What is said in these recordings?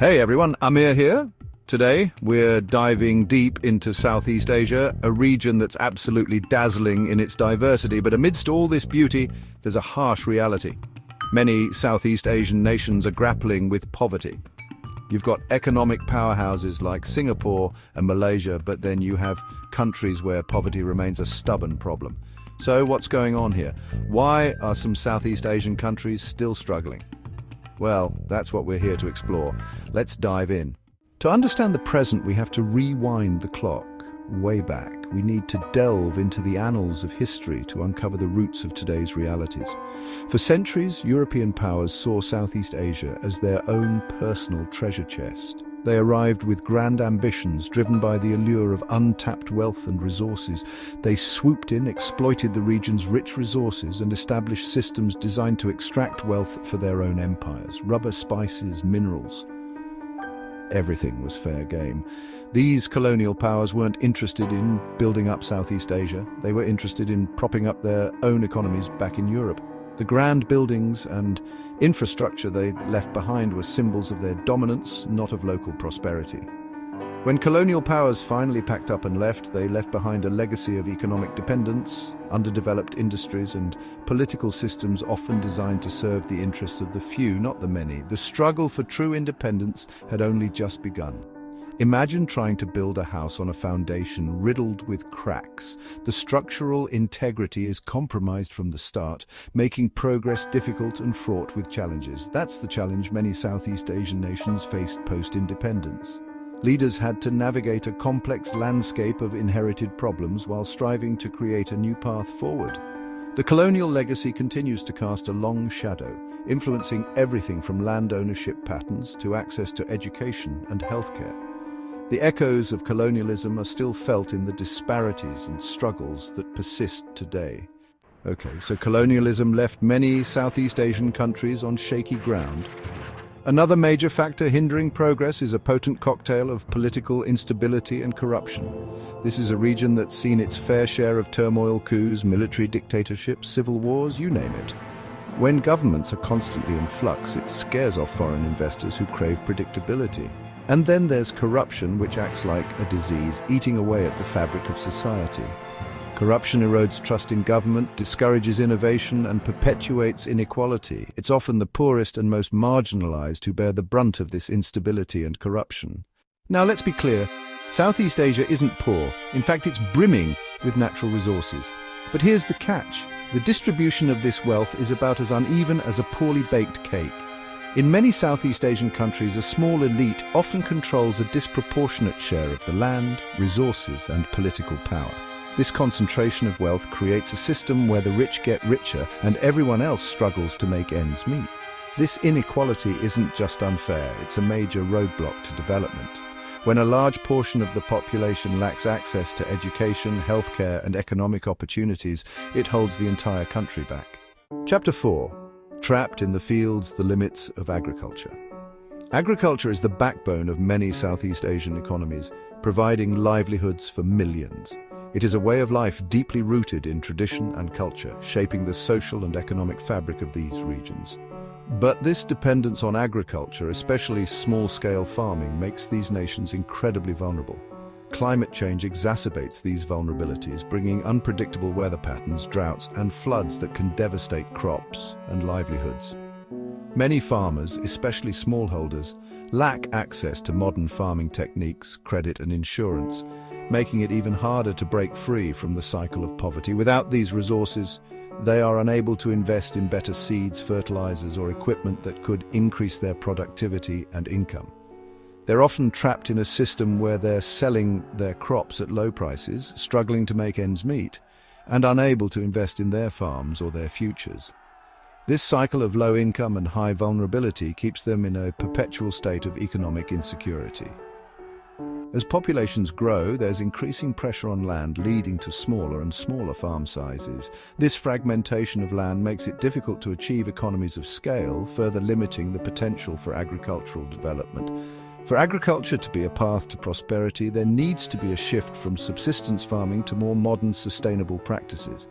Hey everyone, Amir here. Today we're diving deep into Southeast Asia, a region that's absolutely dazzling in its diversity, but amidst all this beauty, there's a harsh reality. Many Southeast Asian nations are grappling with poverty. You've got economic powerhouses like Singapore and Malaysia, but then you have countries where poverty remains a stubborn problem. So what's going on here? Why are some Southeast Asian countries still struggling? Well, that's what we're here to explore. Let's dive in. To understand the present, we have to rewind the clock way back. We need to delve into the annals of history to uncover the roots of today's realities. For centuries, European powers saw Southeast Asia as their own personal treasure chest. They arrived with grand ambitions, driven by the allure of untapped wealth and resources. They swooped in, exploited the region's rich resources, and established systems designed to extract wealth for their own empires. Rubber, spices, minerals. Everything was fair game. These colonial powers weren't interested in building up Southeast Asia. They were interested in propping up their own economies back in Europe. The grand buildings and infrastructure they left behind were symbols of their dominance, not of local prosperity. When colonial powers finally packed up and left, they left behind a legacy of economic dependence, underdeveloped industries, and political systems often designed to serve the interests of the few, not the many. The struggle for true independence had only just begun. Imagine trying to build a house on a foundation riddled with cracks. The structural integrity is compromised from the start, making progress difficult and fraught with challenges. That's the challenge many Southeast Asian nations faced post-independence. Leaders had to navigate a complex landscape of inherited problems while striving to create a new path forward. The colonial legacy continues to cast a long shadow, influencing everything from land ownership patterns to access to education and healthcare. The echoes of colonialism are still felt in the disparities and struggles that persist today. Okay, so colonialism left many Southeast Asian countries on shaky ground. Another major factor hindering progress is a potent cocktail of political instability and corruption. This is a region that's seen its fair share of turmoil, coups, military dictatorships, civil wars, you name it. When governments are constantly in flux, it scares off foreign investors who crave predictability. And then there's corruption, which acts like a disease, eating away at the fabric of society. Corruption erodes trust in government, discourages innovation, and perpetuates inequality. It's often the poorest and most marginalized who bear the brunt of this instability and corruption. Now, let's be clear, Southeast Asia isn't poor. In fact, it's brimming with natural resources. But here's the catch. The distribution of this wealth is about as uneven as a poorly baked cake. In many Southeast Asian countries, a small elite often controls a disproportionate share of the land, resources, and political power. This concentration of wealth creates a system where the rich get richer and everyone else struggles to make ends meet. This inequality isn't just unfair, it's a major roadblock to development. When a large portion of the population lacks access to education, healthcare, and economic opportunities, it holds the entire country back. Chapter 4. Trapped in the fields, the limits of agriculture. Agriculture is the backbone of many Southeast Asian economies, providing livelihoods for millions. It is a way of life deeply rooted in tradition and culture, shaping the social and economic fabric of these regions. But this dependence on agriculture, especially small-scale farming, makes these nations incredibly vulnerable. Climate change exacerbates these vulnerabilities, bringing unpredictable weather patterns, droughts, and floods that can devastate crops and livelihoods. Many farmers, especially smallholders, lack access to modern farming techniques, credit, and insurance, making it even harder to break free from the cycle of poverty. Without these resources, they are unable to invest in better seeds, fertilizers, or equipment that could increase their productivity and income. They're often trapped in a system where they're selling their crops at low prices, struggling to make ends meet, and unable to invest in their farms or their futures. This cycle of low income and high vulnerability keeps them in a perpetual state of economic insecurity. As populations grow, there's increasing pressure on land, leading to smaller and smaller farm sizes. This fragmentation of land makes it difficult to achieve economies of scale, further limiting the potential for agricultural development. For agriculture to be a path to prosperity, there needs to be a shift from subsistence farming to more modern, sustainable practices.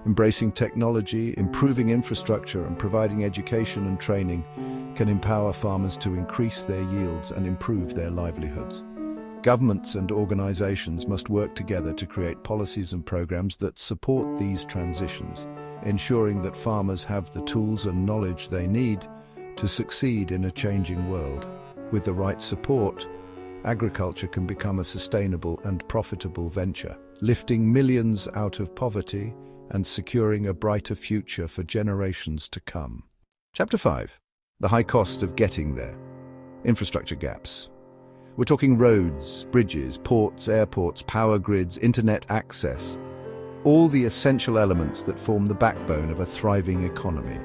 Embracing technology, improving infrastructure, and providing education and training can empower farmers to increase their yields and improve their livelihoods. Governments and organizations must work together to create policies and programs that support these transitions, ensuring that farmers have the tools and knowledge they need to succeed in a changing world. With the right support, agriculture can become a sustainable and profitable venture, lifting millions out of poverty and securing a brighter future for generations to come. Chapter 5. The high cost of getting there. Infrastructure gaps. We're talking roads, bridges, ports, airports, power grids, internet access. All the essential elements that form the backbone of a thriving economy.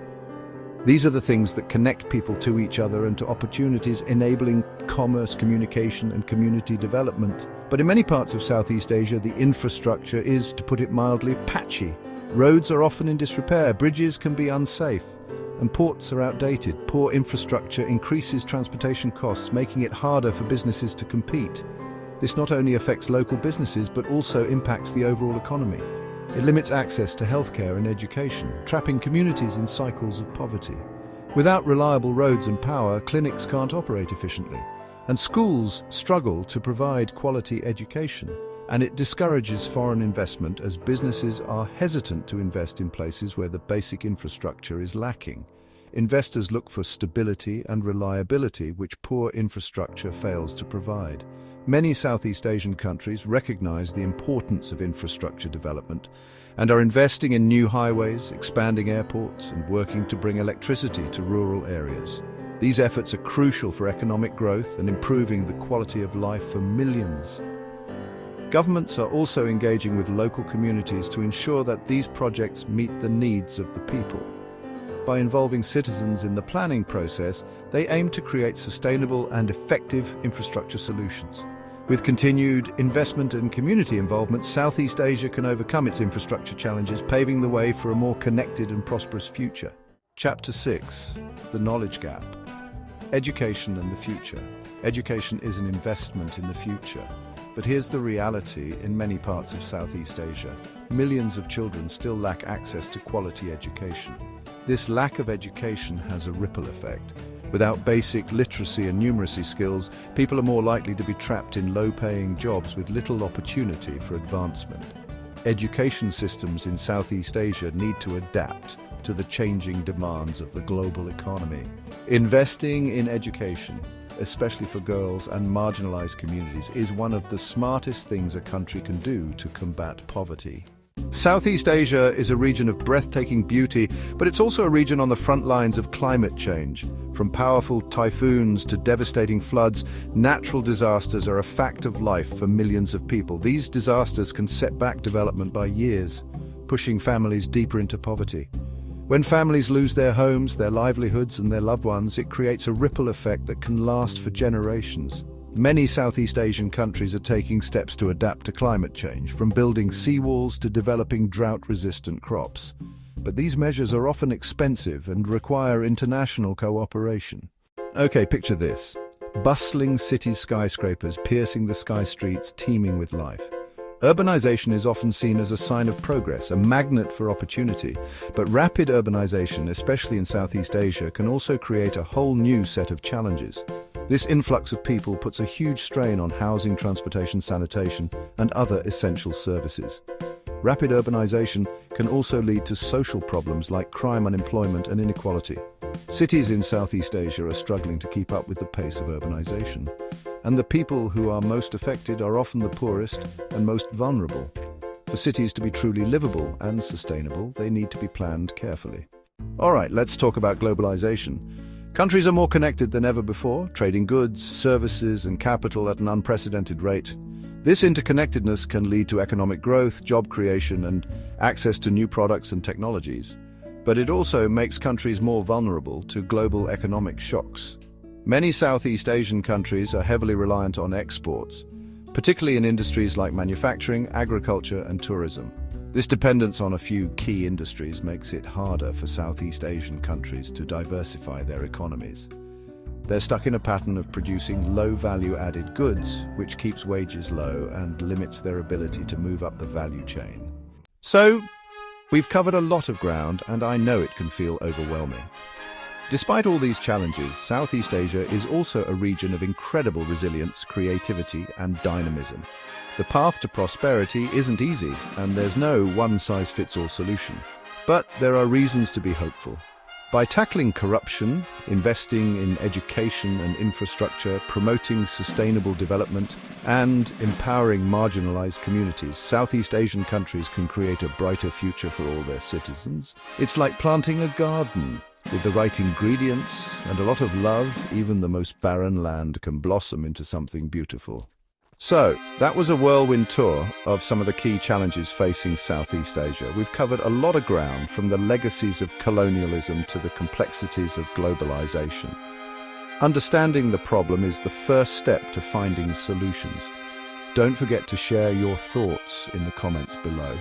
These are the things that connect people to each other and to opportunities, enabling commerce, communication, and community development. But in many parts of Southeast Asia, the infrastructure is, to put it mildly, patchy. Roads are often in disrepair, bridges can be unsafe, and ports are outdated. Poor infrastructure increases transportation costs, making it harder for businesses to compete. This not only affects local businesses, but also impacts the overall economy. It limits access to healthcare and education, trapping communities in cycles of poverty. Without reliable roads and power, clinics can't operate efficiently, and schools struggle to provide quality education. And it discourages foreign investment as businesses are hesitant to invest in places where the basic infrastructure is lacking. Investors look for stability and reliability, which poor infrastructure fails to provide. Many Southeast Asian countries recognize the importance of infrastructure development and are investing in new highways, expanding airports, and working to bring electricity to rural areas. These efforts are crucial for economic growth and improving the quality of life for millions. Governments are also engaging with local communities to ensure that these projects meet the needs of the people. By involving citizens in the planning process, they aim to create sustainable and effective infrastructure solutions. With continued investment and community involvement, Southeast Asia can overcome its infrastructure challenges, paving the way for a more connected and prosperous future. Chapter 6. The Knowledge Gap. Education and the Future. Education is an investment in the future. But here's the reality in many parts of Southeast Asia. Millions of children still lack access to quality education. This lack of education has a ripple effect. Without basic literacy and numeracy skills, people are more likely to be trapped in low-paying jobs with little opportunity for advancement. Education systems in Southeast Asia need to adapt to the changing demands of the global economy. Investing in education, especially for girls and marginalized communities, is one of the smartest things a country can do to combat poverty. Southeast Asia is a region of breathtaking beauty, but it's also a region on the front lines of climate change. From powerful typhoons to devastating floods, natural disasters are a fact of life for millions of people. These disasters can set back development by years, pushing families deeper into poverty. When families lose their homes, their livelihoods, and their loved ones, it creates a ripple effect that can last for generations. Many Southeast Asian countries are taking steps to adapt to climate change, from building seawalls to developing drought-resistant crops. But these measures are often expensive and require international cooperation. Okay, picture this. Bustling city skyscrapers piercing the sky streets, teeming with life. Urbanization is often seen as a sign of progress, a magnet for opportunity. But rapid urbanization, especially in Southeast Asia, can also create a whole new set of challenges. This influx of people puts a huge strain on housing, transportation, sanitation, and other essential services. Rapid urbanization can also lead to social problems like crime, unemployment, and inequality. Cities in Southeast Asia are struggling to keep up with the pace of urbanization. And the people who are most affected are often the poorest and most vulnerable. For cities to be truly livable and sustainable, they need to be planned carefully. All right, let's talk about globalization. Countries are more connected than ever before, trading goods, services, and capital at an unprecedented rate. This interconnectedness can lead to economic growth, job creation, and access to new products and technologies. But it also makes countries more vulnerable to global economic shocks. Many Southeast Asian countries are heavily reliant on exports, particularly in industries like manufacturing, agriculture, and tourism. This dependence on a few key industries makes it harder for Southeast Asian countries to diversify their economies. They're stuck in a pattern of producing low-value-added goods, which keeps wages low and limits their ability to move up the value chain. So, We've covered a lot of ground, and I know it can feel overwhelming. Despite all these challenges, Southeast Asia is also a region of incredible resilience, creativity, and dynamism. The path to prosperity isn't easy, and there's no one-size-fits-all solution. But there are reasons to be hopeful. By tackling corruption, investing in education and infrastructure, promoting sustainable development, and empowering marginalized communities, Southeast Asian countries can create a brighter future for all their citizens. It's like planting a garden. With the right ingredients and a lot of love, even the most barren land can blossom into something beautiful. So, that was a whirlwind tour of some of the key challenges facing Southeast Asia. We've covered a lot of ground, from the legacies of colonialism to the complexities of globalization. Understanding the problem is the first step to finding solutions. Don't forget to share your thoughts in the comments below.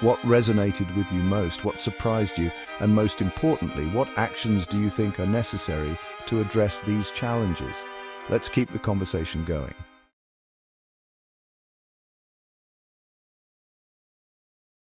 What resonated with you most? What surprised you? And most importantly, what actions do you think are necessary to address these challenges? Let's keep the conversation going.